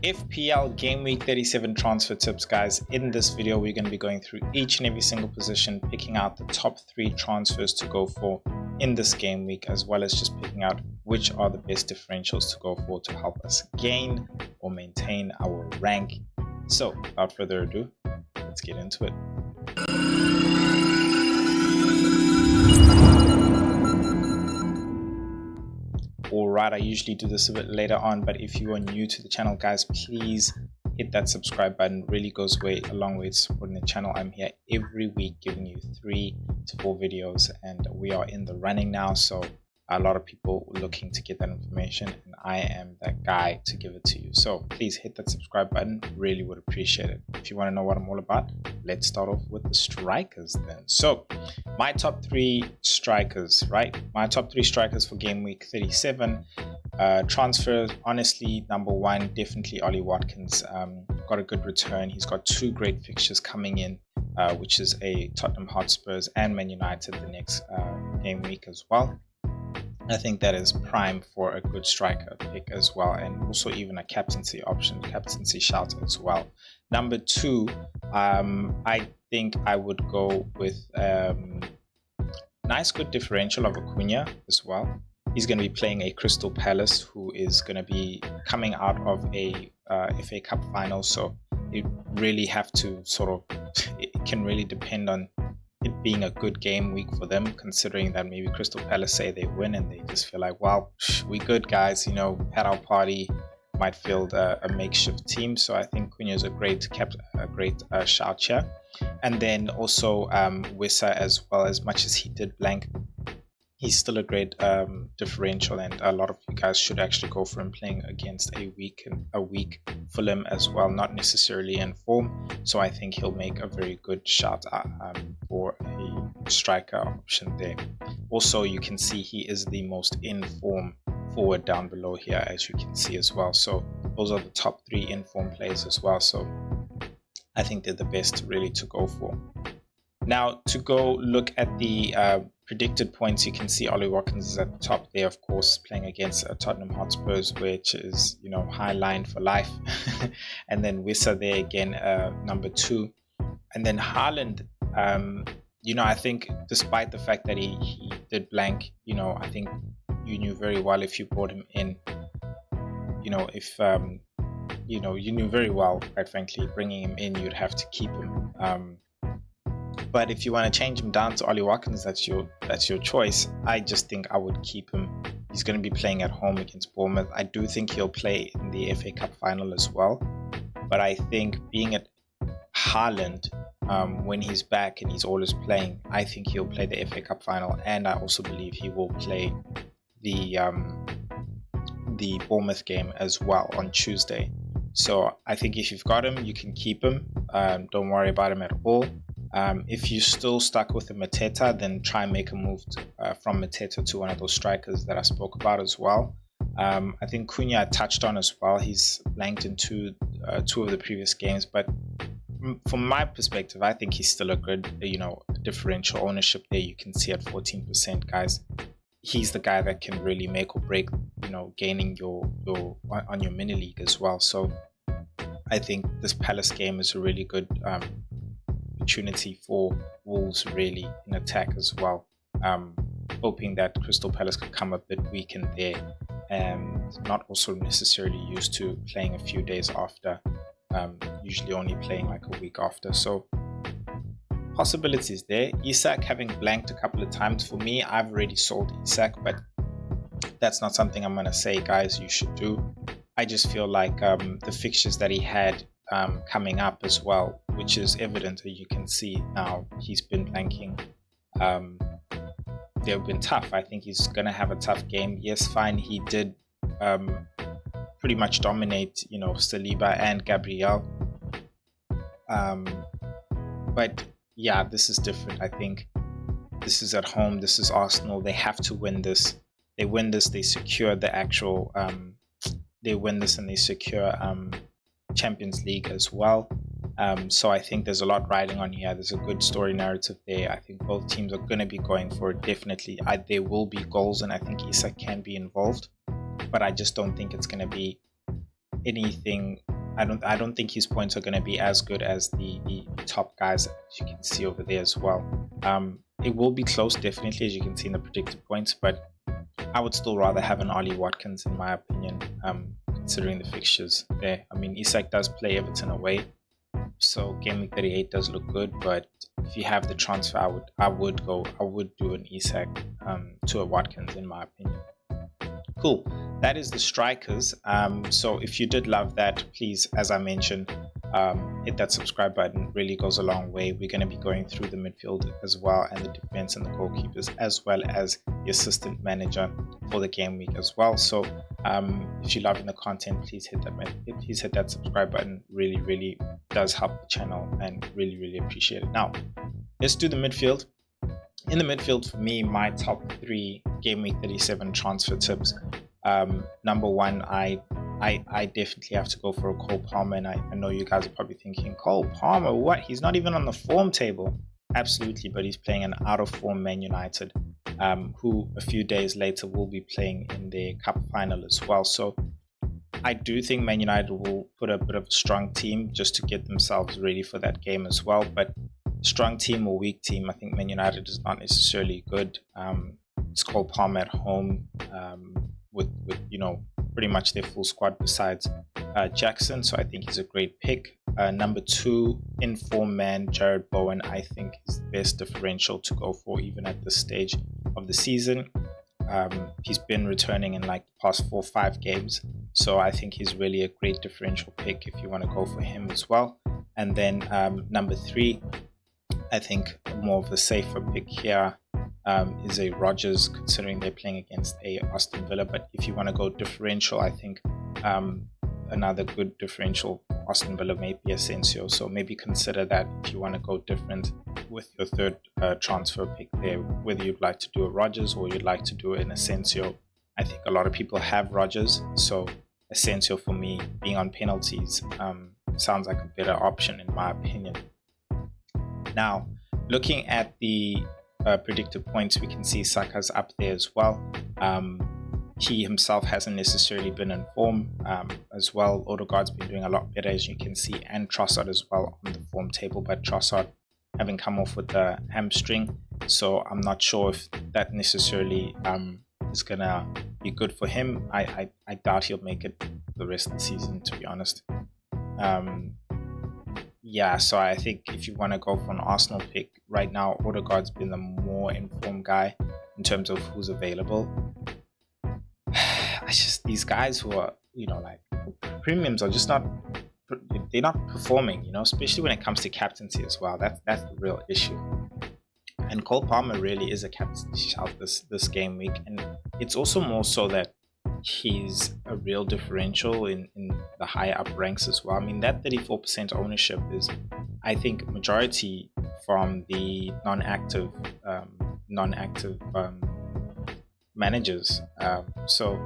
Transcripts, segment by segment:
FPL Gameweek 37 transfer tips, guys. In this video, we're going to be going through each and every single position, picking out the top 3 transfers to go for in this game week, as well as just picking out which are the best differentials to go for to help us gain or maintain our rank. So without further ado, let's get into it. Alright, I usually do this a bit later on, but if you are new to the channel, guys, please hit that subscribe button. It really goes a long way to supporting the channel. I'm here every week giving you 3 to 4 videos, and we are in the running now, so a lot of people looking to get that information, and I am that guy to give it to you. So please hit that subscribe button, really would appreciate it. If you want to know what I'm all about, let's start off with the strikers then. So my top 3 strikers, right? My top 3 strikers for game week 37 transfers. Honestly, number 1, definitely Ollie Watkins. Got a good return. He's got 2 great fixtures coming in, which is a Tottenham Hotspurs and Man United the next game week as well. I think that is prime for a good striker pick as well, and also even a captaincy option, captaincy shout as well. Number 2, I think I would go with nice good differential of Acuna as well. He's going to be playing a Crystal Palace, who is going to be coming out of a FA Cup final, so it really have to it can really depend on it being a good game week for them, considering that maybe Crystal Palace say they win and they just feel like, wow, we good guys, you know, had our party, might field a makeshift team. So I think Cunha is a great shout here. And then also Wissa as well. As much as he did blank, he's still a great differential, and a lot of you guys should actually go for him playing against a weak Fulham as well, not necessarily in form. So I think he'll make a very good shout for a striker option there. Also, you can see he is the most in form forward down below here, as you can see as well. So those are the top 3 in form players as well. So I think they're the best really to go for. Now, to go look at the predicted points, you can see Ollie Watkins is at the top there, of course, playing against Tottenham Hotspurs, which is, you know, high line for life. And then Wissa there again, number 2. And then Haaland, you know, I think despite the fact that he did blank, you know, I think you knew very well if you brought him in, you know, if, you know, you knew very well, quite frankly, bringing him in, you'd have to keep him. But if you want to change him down to Ollie Watkins, that's your choice. I just think I would keep him. He's going to be playing at home against Bournemouth. I do think he'll play in the FA Cup final as well. But I think being at Haaland, when he's back and he's always playing, I think he'll play the FA Cup final. And I also believe he will play the Bournemouth game as well on Tuesday. So I think if you've got him, you can keep him. Don't worry about him at all. If you're still stuck with the Mateta, then try and make a move from Mateta to one of those strikers that I spoke about as well. I think Cunha I touched on as well. He's blanked in two of the previous games, but from my perspective, I think he's still a good, you know, differential ownership there. You can see at 14%, guys. He's the guy that can really make or break, you know, gaining your on your mini league as well. So I think this Palace game is a really good opportunity for Wolves really in attack as well. Hoping that Crystal Palace could come a bit weakened there and not also necessarily used to playing a few days after, usually only playing like a week after. So possibilities there. Isak having blanked a couple of times. For me, I've already sold Isak, but that's not something I'm going to say, guys, you should do. I just feel like the fixtures that he had coming up as well, which is evident that you can see now he's been blanking. They've been tough. I think he's going to have a tough game. Yes, fine, he did pretty much dominate, you know, Saliba and Gabriel. But yeah, this is different. I think this is at home. This is Arsenal. They have to win this. They win this, they secure the actual they win this and they secure Champions League as well. So I think there's a lot riding on here. There's a good story narrative there. I think both teams are going to be going for it. Definitely, there will be goals, and I think Isak can be involved. But I just don't think it's going to be anything. I don't think his points are going to be as good as the top guys, as you can see over there as well. It will be close, definitely, as you can see in the predicted points, but I would still rather have an Ollie Watkins, in my opinion, considering the fixtures there. I mean, Isak does play Everton away, so game week 38 does look good, but if you have the transfer, I would do an Isak to a Watkins, in my opinion. Cool. That is the strikers. So if you did love that, please, as I mentioned, hit that subscribe button. It really goes a long way. We're going to be going through the midfield as well, and the defense and the goalkeepers, as well as the assistant manager for the game week as well. So if you're loving the content, please hit that subscribe button. Really does help the channel, and really appreciate it. Now let's do the midfield. In the midfield, for me, my top 3 game week 37 transfer tips. Number 1, I definitely have to go for a Cole Palmer, and I know you guys are probably thinking, Cole Palmer, what? He's not even on the form table. Absolutely, but he's playing an out of form Man United, who a few days later will be playing in their cup final as well. So I do think Man United will put a bit of a strong team just to get themselves ready for that game as well. But strong team or weak team, I think Man United is not necessarily good. It's Cole Palmer at home, with pretty much their full squad besides Jackson, so I think he's a great pick. Number 2, in-form man Jared Bowen, I think is the best differential to go for even at this stage of the season. He's been returning in like the past 4 or 5 games, so I think he's really a great differential pick if you want to go for him as well. And then number 3, I think more of a safer pick here is a Rodgers, considering they're playing against a Aston Villa. But if you want to go differential, I think another good differential for Aston Villa may be Asensio. So maybe consider that if you want to go different with your third transfer pick there, whether you'd like to do a Rodgers or you'd like to do an Asensio. I think a lot of people have Rodgers, so Asensio for me, being on penalties, sounds like a better option in my opinion. Now, looking at the predicted points, we can see Saka's up there as well. He himself hasn't necessarily been in form as well. Odegaard's been doing a lot better, as you can see, and Trossard as well on the form table, but Trossard having come off with the hamstring, so I'm not sure if that necessarily is gonna be good for him. I doubt he'll make it the rest of the season, to be honest. Yeah, so I think if you want to go for an Arsenal pick right now, Odegaard's been the more informed guy in terms of who's available. It's just these guys who are, like premiums are just they're not performing, especially when it comes to captaincy as well. That's the real issue. And Cole Palmer really is a captaincy shout this game week, and it's also more so that he's a real differential in the higher up ranks as well. I mean, that 34% ownership is, I think, majority from the non-active managers. So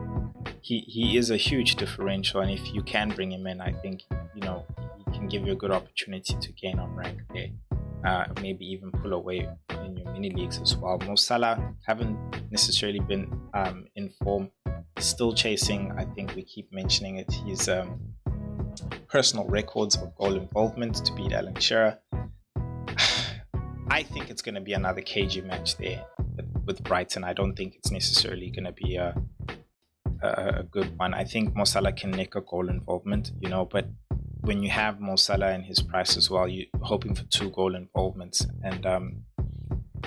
he is a huge differential, and if you can bring him in, I think he can give you a good opportunity to gain on rank there. Maybe even pull away in your mini leagues as well. Mo Salah haven't necessarily been in form. Still chasing, I think we keep mentioning it, his personal records of goal involvement to beat Alan Shearer. I think it's going to be another KG match there with Brighton. I don't think it's necessarily going to be a good one. I think Mo Salah can nick a goal involvement, but when you have Mo Salah and his price as well, you're hoping for 2 goal involvements, and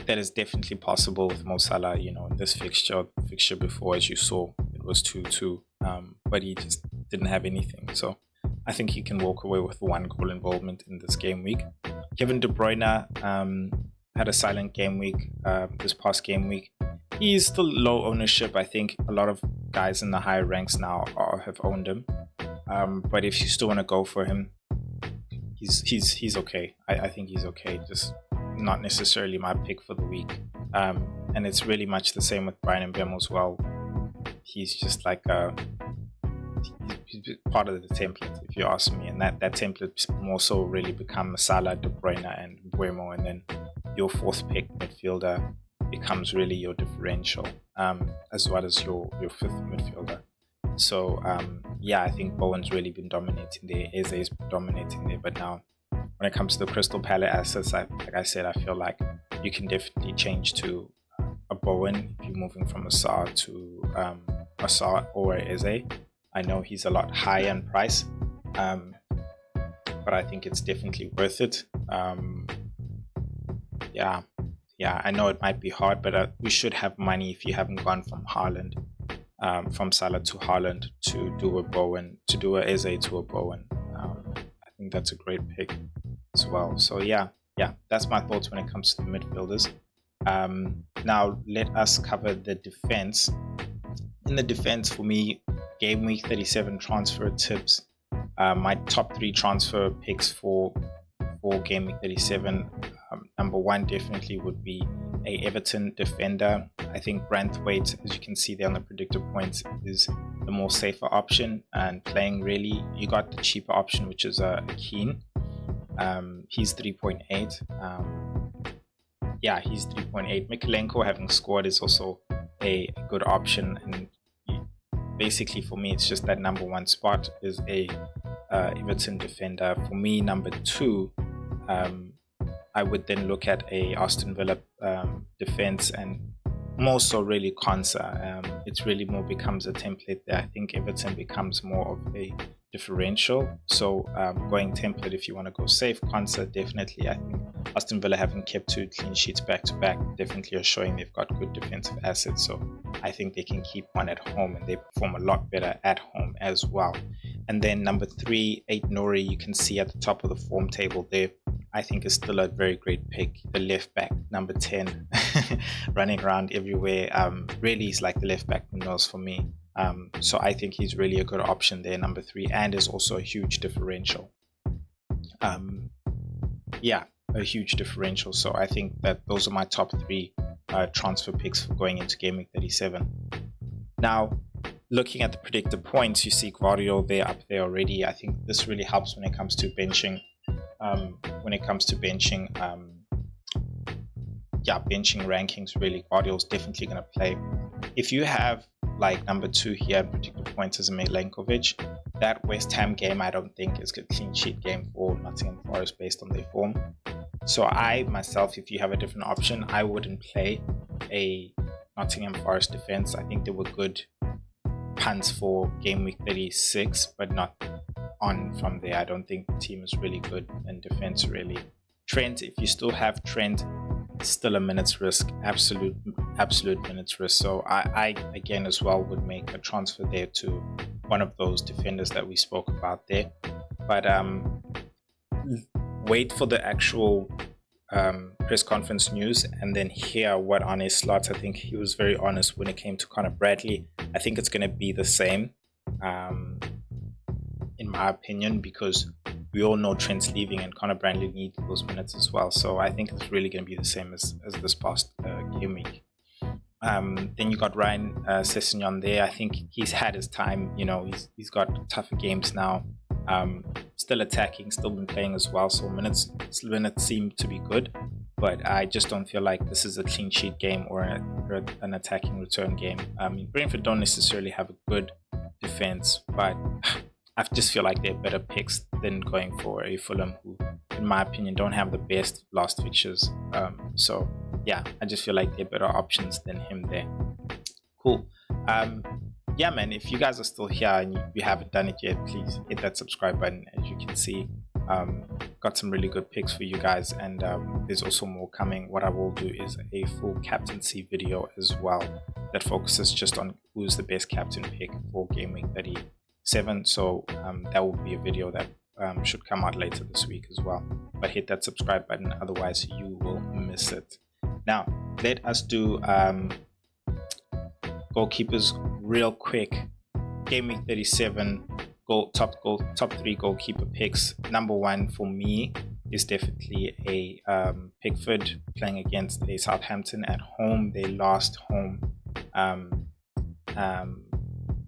that is definitely possible with Mo Salah. In this fixture before, as you saw, it was 2-2, but he just didn't have anything. So I think he can walk away with 1 goal involvement in this game week. Kevin De Bruyne had a silent game week this past game week. He's still low ownership. I think a lot of guys in the higher ranks now have owned him. But if you still want to go for him, he's okay. I think he's okay. Just not necessarily my pick for the week. And it's really much the same with Brian Mbeumo as well. He's just like he's part of the template, if you ask me. And that template more so really become Salah, De Bruyne, and Mbeumo, and then your 4th pick midfielder becomes really your differential, as well as your 5th midfielder. So yeah, I think Bowen's really been dominating there. Eze's dominating there. But now, when it comes to the Crystal Palace assets, like I said, I feel like you can definitely change to a Bowen if you're moving from a Sar to a Sar or a Eze. I know he's a lot higher in price, but I think it's definitely worth it. Yeah, I know it might be hard, but you should have money if you haven't gone from Haaland, from Salah to Haaland to do a Bowen, to do a Eze to a Bowen. I think that's a great pick as well. So yeah, that's my thoughts when it comes to the midfielders. Now let us cover the defense. In the defense, for me, Game Week 37 transfer tips. My top 3 transfer picks for Game Week 37. Number 1 definitely would be a Everton defender. I think Branthwaite, as you can see there on the predictor points, is the more safer option, and playing really, you got the cheaper option, which is a Keane. He's 3.8. Yeah, he's 3.8. Mikalenko, having scored, is also a good option, and basically for me it's just that number 1 spot is a Everton defender. For me, number 2, I would then look at a Aston Villa defense, and more so really Konsa. It really more becomes a template there. I think Everton becomes more of a differential. So going template, if you want to go safe, Konsa definitely. I think Aston Villa, having kept 2 clean sheets back to back, definitely are showing they've got good defensive assets. So I think they can keep one at home, and they perform a lot better at home as well. And then number 3, 8 Nori, you can see at the top of the form table there. I think is still a very great pick. The left back, number 10, running around everywhere. Really, he's like the left back knows for me. So I think he's really a good option there, number 3, and is also a huge differential. Yeah, a huge differential. So I think that those are my top 3 transfer picks for going into Game Week 37. Now, looking at the predicted points, you see Guardiola there up there already. I think this really helps when it comes to benching. Benching rankings, really, Guardiola's definitely going to play. If you have like number 2 here, predicted points as Milenkovic, that West Ham game I don't think is a clean sheet game for Nottingham Forest based on their form. So I myself, if you have a different option, I wouldn't play a Nottingham Forest defense. I think there were good punts for Game Week 36, but not on from there. I don't think the team is really good in defense, really. Trent, if you still have Trent, still a minutes risk, absolute minutes risk. So I again as well would make a transfer there to one of those defenders that we spoke about there. But wait for the actual press conference news and then hear what on his slots. I think he was very honest when it came to Connor Bradley. I think it's going to be the same, in my opinion, because we all know Trent's leaving and Connor Bradley needs those minutes as well. So I think it's really going to be the same as this past game week. Then you got Ryan Sessegnon there. I think he's had his time. You know, he's got tougher games now. Still attacking, still been playing as well. So minutes seem to be good, but I just don't feel like this is a clean sheet game or an attacking return game. Brentford don't necessarily have a good defense, but I just feel like they're better picks than going for a Fulham who, in my opinion, don't have the best last fixtures. So yeah, I just feel like they're better options than him there. Cool. Yeah, man, if you guys are still here and you haven't done it yet, please hit that subscribe button. As you can see, got some really good picks for you guys, and there's also more coming. What I will do is a full captaincy video as well that focuses just on who's the best captain pick for Game Week 37. So that will be a video that should come out later this week as well. But hit that subscribe button, otherwise you will miss it. Now, let us do goalkeepers real quick. Game Week 37 top 3 goalkeeper picks. Number 1 for me is definitely a Pickford playing against a Southampton at home. They lost home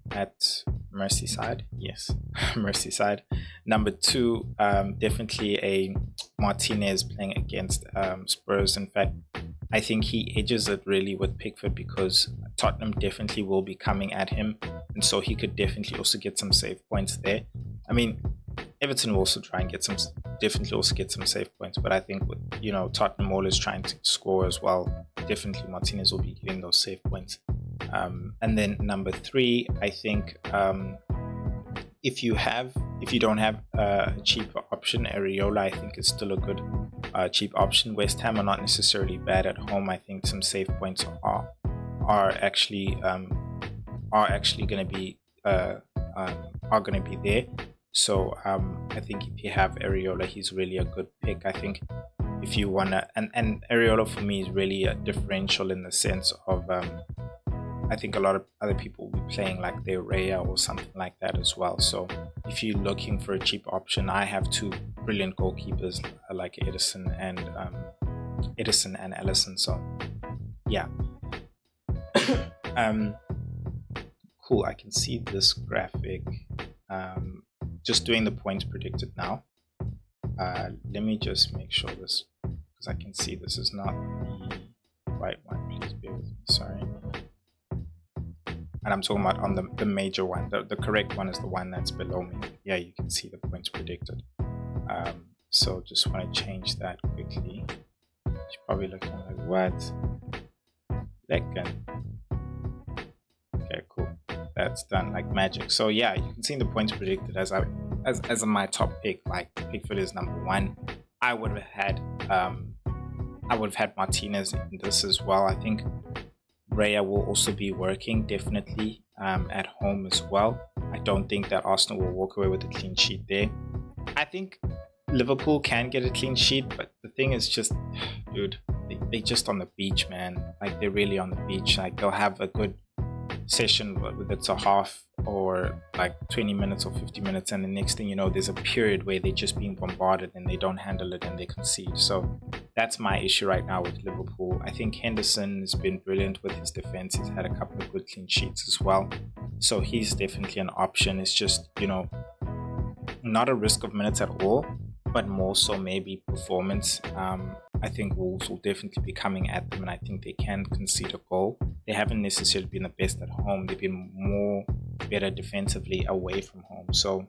at Merseyside. Yes, Merseyside. Number 2, definitely a Martinez playing against Spurs. In fact, I think he edges it really with Pickford because Tottenham definitely will be coming at him, and so he could definitely also get some save points there. I mean, Everton will also try and definitely also get some save points, but I think with, you know, Tottenham always trying to score as well, definitely Martinez will be getting those save points. And then number 3, I think if you don't have a cheaper option, Areola I think is still a good cheap option. West Ham are not necessarily bad at home. I think some save points are actually going to be there. So I think if you have Areola, he's really a good pick. I think if you wanna, and Areola for me is really a differential in the sense of I think a lot of other people will be playing like their Raya or something like that as well. So if you're looking for a cheap option, I have 2 brilliant goalkeepers like Edison and Ellison. So yeah. Cool. I can see this graphic. Just doing the points predicted now. Let me just make sure this, because I can see this is not the right one. Please bear with me. Sorry. And I'm talking about on the major one. The correct one is the one that's below me. Yeah, you can see the points predicted. So just want to change that quickly. You're probably looking like, what? Second. Okay, cool. That's done like magic. So yeah, you can see the points predicted as my top pick. Like Pickford is number 1. I would have had Martinez in this as well. I think Raya will also be working definitely at home as well. I don't think that Arsenal will walk away with a clean sheet there. I think Liverpool can get a clean sheet, but the thing is just, dude, they just on the beach, man. Like they're really on the beach. Like they'll have a good session, whether it's a half or like 20 minutes or 50 minutes, and the next thing you know, there's a period where they're just being bombarded and they don't handle it and they concede. So that's my issue right now with Liverpool. I think Henderson has been brilliant with his defense. He's had a couple of good clean sheets as well, so he's definitely an option. It's just, you know, not a risk of minutes at all, but more so maybe performance. I think Wolves will definitely be coming at them, and I think they can concede a goal. They haven't necessarily been the best at home. They've been better defensively away from home. So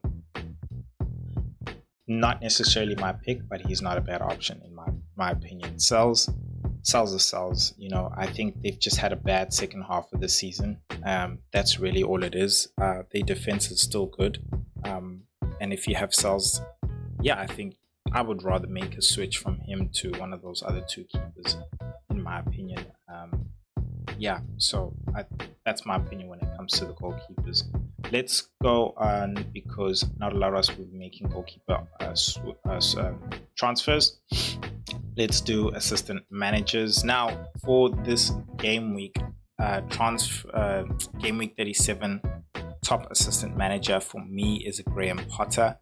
not necessarily my pick, but he's not a bad option in my opinion. Sells. You know, I think they've just had a bad second half of the season. That's really all it is. Their defense is still good. And if you have Sells, yeah, I think I would rather make a switch from him to one of those other 2 keepers, in my opinion. Yeah, so that's my opinion when it comes to the goalkeepers. Let's go on, because not a lot of us will be making goalkeeper transfers. Let's do assistant managers. Now, for this game week, game week 37, top assistant manager for me is Graham Potter.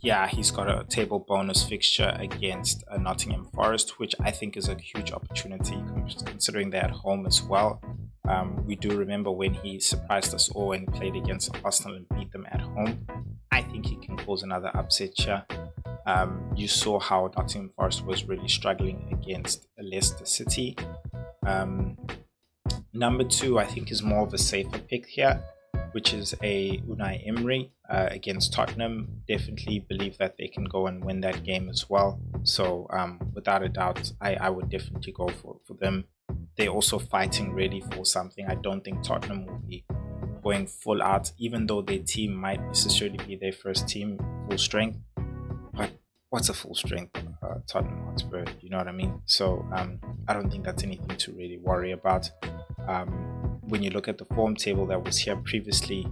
Yeah, he's got a table bonus fixture against Nottingham Forest, which I think is a huge opportunity considering they're at home as well. We do remember when he surprised us all and played against Arsenal and beat them at home. I think he can cause another upset here. You saw how Nottingham Forest was really struggling against Leicester City. Number 2, I think, is more of a safer pick here, which is a Unai Emery against Tottenham. Definitely believe that they can go and win that game as well. So without a doubt, I would definitely go for them. They're also fighting really for something. I don't think Tottenham will be going full out, even though their team might necessarily be their first team full strength. But what's a full strength Tottenham Hotspur? You know what I mean? So I don't think that's anything to really worry about. When you look at the form table that was here previously,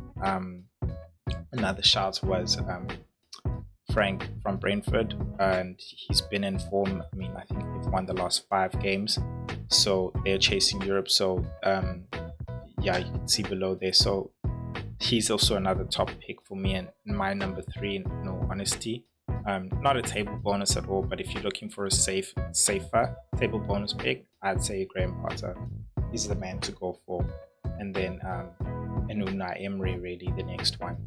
another shout was Frank from Brentford, and he's been in form. I mean, I think they've won the last 5 games, so they're chasing Europe. So yeah, you can see below there. So he's also another top pick for me, and my number 3 in all honesty. Not a table bonus at all, but if you're looking for a safer table bonus pick, I'd say Graham Potter is the man to go for. And then Unai Emery, really the next one.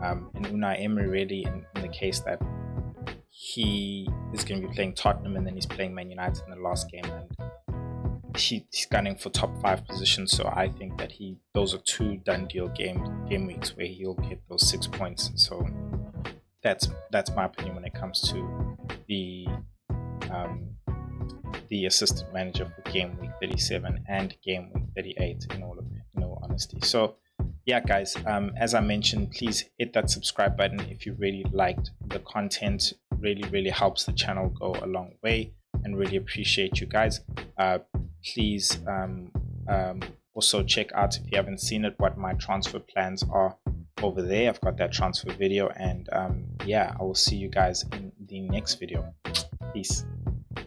And Unai Emery, really, in the case that he is going to be playing Tottenham, and then he's playing Man United in the last game, and he's gunning for top 5 positions. So I think that those are 2 done deal game weeks where he'll get those 6 points. So that's my opinion when it comes to the assistant manager for game week 37 and game week 38 in all honesty. So yeah, guys, as I mentioned, please hit that subscribe button if you really liked the content. Really helps the channel go a long way, and really appreciate you guys. Please also check out, if you haven't seen it, what my transfer plans are over there. I've got that transfer video, and yeah, I will see you guys in the next video. Peace.